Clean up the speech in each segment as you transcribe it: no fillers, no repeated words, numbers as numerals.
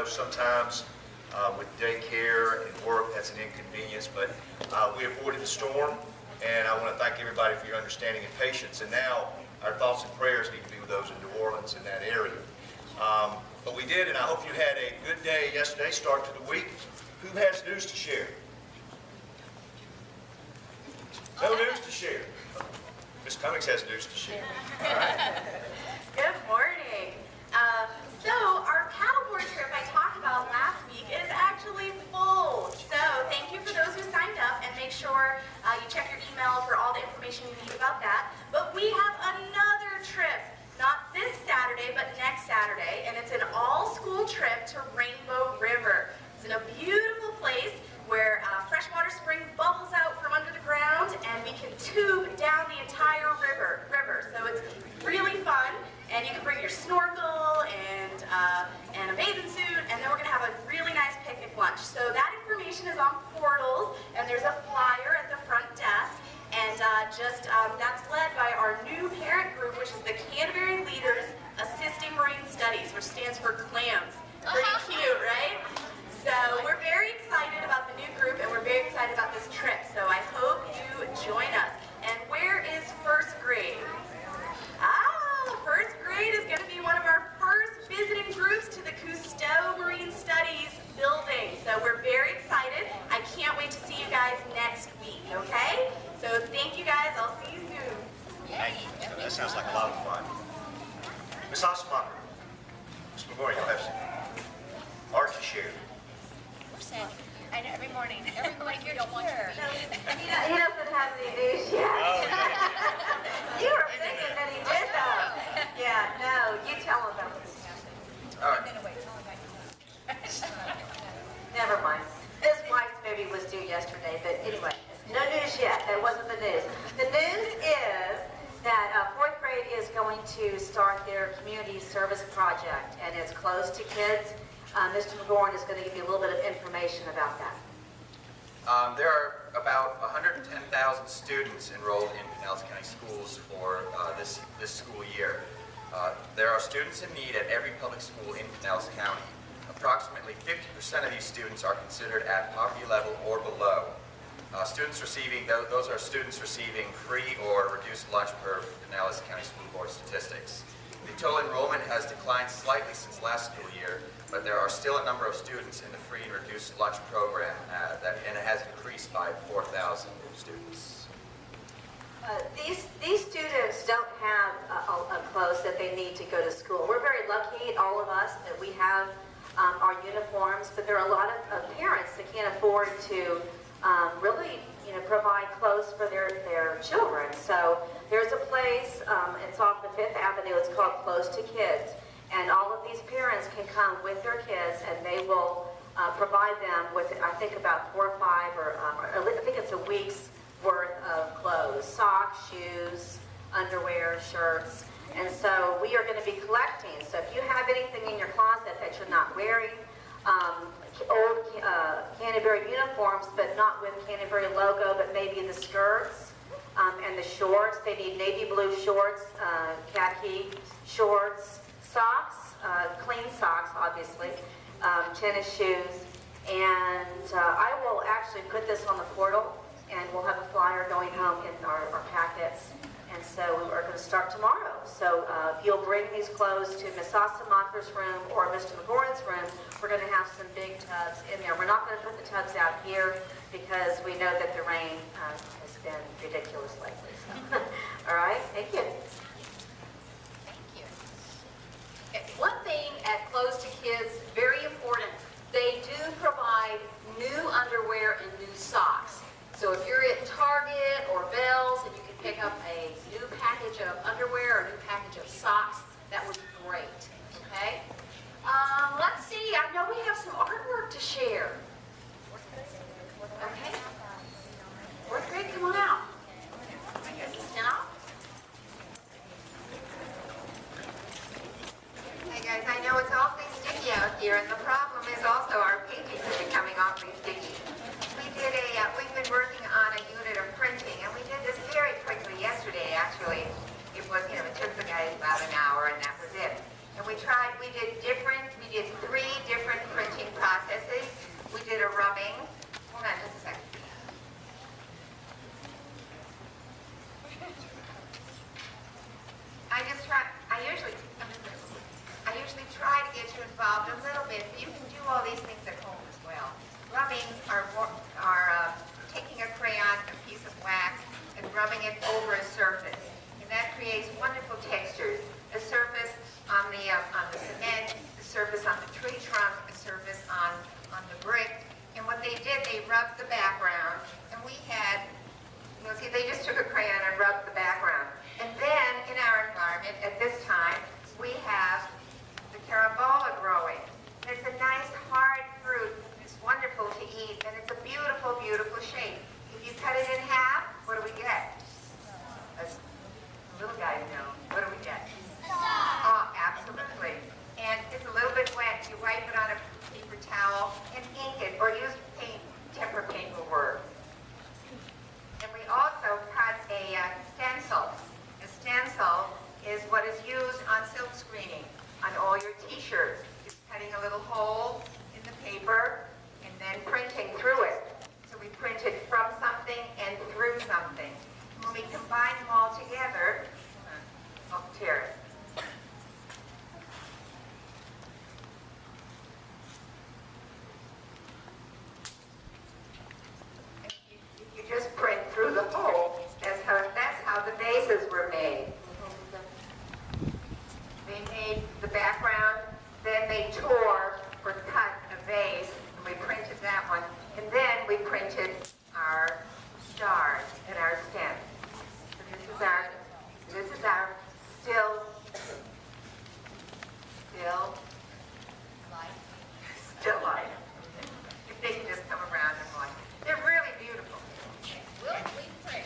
know sometimes with daycare and work, that's an inconvenience, but we avoided the storm, and I want to thank everybody for your understanding and patience. And now our thoughts and prayers need to be with those in New Orleans in that area. But we did, and I hope you had a good day yesterday, start to the week. Who has news to share? No news to share. Ms. Cummings has news to share. All right. Good morning. So our paddleboard trip I talked about last week is actually full. So thank you for those who signed up, and make sure you check your email for all the information you need about that. But we have another trip, not this Saturday, but next Saturday, and it's an all-school trip to Rainbow River. It's in a beautiful place where freshwater spring bubbles out from under the ground, and we can tube down the entire river. So it's really fun, and you can bring your snorkel and a bathing suit, and then we're gonna have a really nice picnic lunch. So that information is on Portals, and there's a flyer at the front desk, and that's led by our new parent group, which is the Canterbury Leaders Assisting Marine Studies, which stands for CLAMS. Pretty cute, right? So we're very excited about the new group, and we're very excited about this trip. So I hope you join us. And where is first grade? First grade is going to be one of our first visiting groups to the Cousteau Marine Studies building. So we're very excited. I can't wait to see you guys next week, okay? So thank you guys. I'll see you soon. Thank you. That sounds like a lot of fun. Ms. Osmacher, Ms. McGorry, you'll have some art to share. I know, every morning you don't want to be. He doesn't have any news yet. Oh, yeah. You were thinking that he did, though. Yeah, no, you tell him about this. All right. Never mind. His wife's baby was due yesterday, but anyway, no news yet. That wasn't the news. The news is that fourth grade is going to start their community service project, and it's close to kids. Mr. McGorn is going to give you a little bit of information about that. There are about 110,000 students enrolled in Pinellas County schools for this school year. There are students in need at every public school in Pinellas County. Approximately 50% of these students are considered at poverty level or below. Those are students receiving free or reduced lunch per Pinellas County School Board statistics. The total enrollment has declined slightly since last school year, but there are still a number of students in the free and reduced lunch program, and it has increased by 4,000 students. These students don't have a clothes that they need to go to school. We're very lucky, all of us, that we have our uniforms, but there are a lot of parents that can't afford to really, provide clothes for their children. So there's a place, it's off the 5th Avenue, it's called Close to Kids. And all of these parents can come with their kids, and they will provide them with, I think, about 4 or 5, or I think it's a week's worth of clothes, socks, shoes, underwear, shirts. And so we are going to be collecting. So if you have anything in your closet that you're not wearing, old Canterbury uniforms, but not with Canterbury logo, but maybe the skirts and the shorts. They need navy blue shorts, khaki shorts, socks, clean socks, obviously, tennis shoes, and I will actually put this on the portal, and we'll have a flyer going home in our packets, and so we're going to start tomorrow. So if you'll bring these clothes to Ms. Osamacher's room or Mr. McGorn's room, we're going to have some big tubs in there. We're not going to put the tubs out here because we know that the rain has been ridiculous lately. So. All right, thank you. One thing at Close to Kids, very important, they do provide new underwear and new socks. So if you're at Target or Bell's and you can pick up a new package of underwear or a new package of socks, that would be great, okay? Let's see, I know we have some artwork to share. Okay? Fourth grade, come on out. I guess it's now. Hey guys, I know it's awfully sticky out here, and the problem is also our pages are becoming awfully sticky. We've been working on a unit of printing, and we did this very quickly yesterday, actually. It was, it took the guys about an hour, it over a surface. And that creates wonderful textures. A surface on the cement, a surface on the tree trunk, a surface on the brick. And what they did, they rubbed the background. And we had, you'll see, they just took a crayon and rubbed the background. And then in our environment at this time, we have the carambola growing. It's a nice hard fruit. It's wonderful to eat, and it's a beautiful, beautiful shape. If you cut it in half, what do we get? Little guys know. What do we get? Oh, absolutely. And it's a little bit wet. You wipe it on a paper towel and ink it, or use paint, temper paint will work. And we also cut a stencil. A stencil is what is used on silk screening on all your t-shirts. It's cutting a little hole in the paper and then printing through it. So we printed from something and through something. When we combine them all together, I'll tear it. If you just print through the hole, that's how the vases were made. They made the background, then they tore or cut a vase, and we printed that one, and then we printed our stars and our stems. So this is our still life. If they can just come around and watch. They're really beautiful. Will, please pray.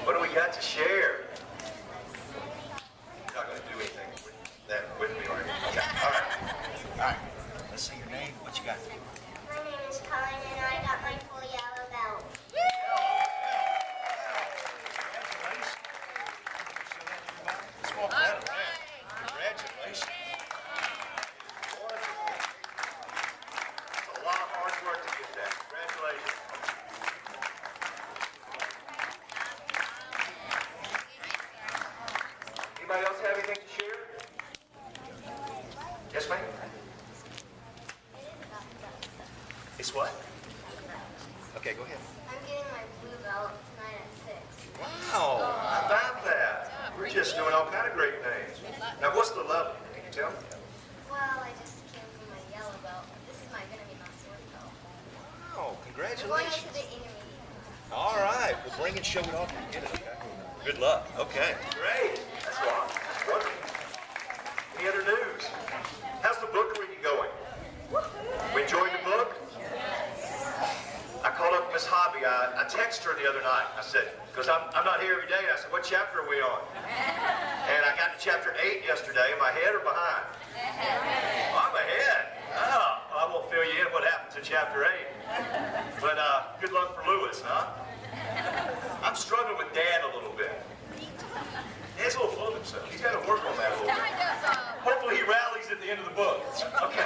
What do we got to share? You're not going to do anything with that with me, are you? Okay. All right. Let's see your name. What you got? My name is Colin, and I got my full yellow belt. Congratulations. Wonderful. It's a lot of hard work to get that. Congratulations. Anybody else have anything to share? Yes, ma'am? It's what? Okay, go ahead. I'm getting my blue belt tonight at 6. Wow, how about that? We're just doing all kind of great things. Now, what's the level? Can you tell me? Well, I just came from my yellow belt. This is gonna be my sword belt. Wow, I'm going into congratulations. the intermediate. All right, well, bring and show it off when you get it, okay? Good luck. Okay. Great. That's awesome. Wonderful. Any other news? How's the book reading going? We enjoyed the book? I called up Miss Hobby. I texted her the other night. I said, because I'm not here every day, I said, what chapter are we on? And I got to chapter 8 yesterday. Am I ahead or behind? I'm ahead. Oh, I won't fill you in what happened to chapter 8. But good luck for Lewis, huh? I'm struggling with Dad a little bit. Dad's a little full of himself. He's got to work on that a little bit. Hopefully he rallies at the end of the book. Okay?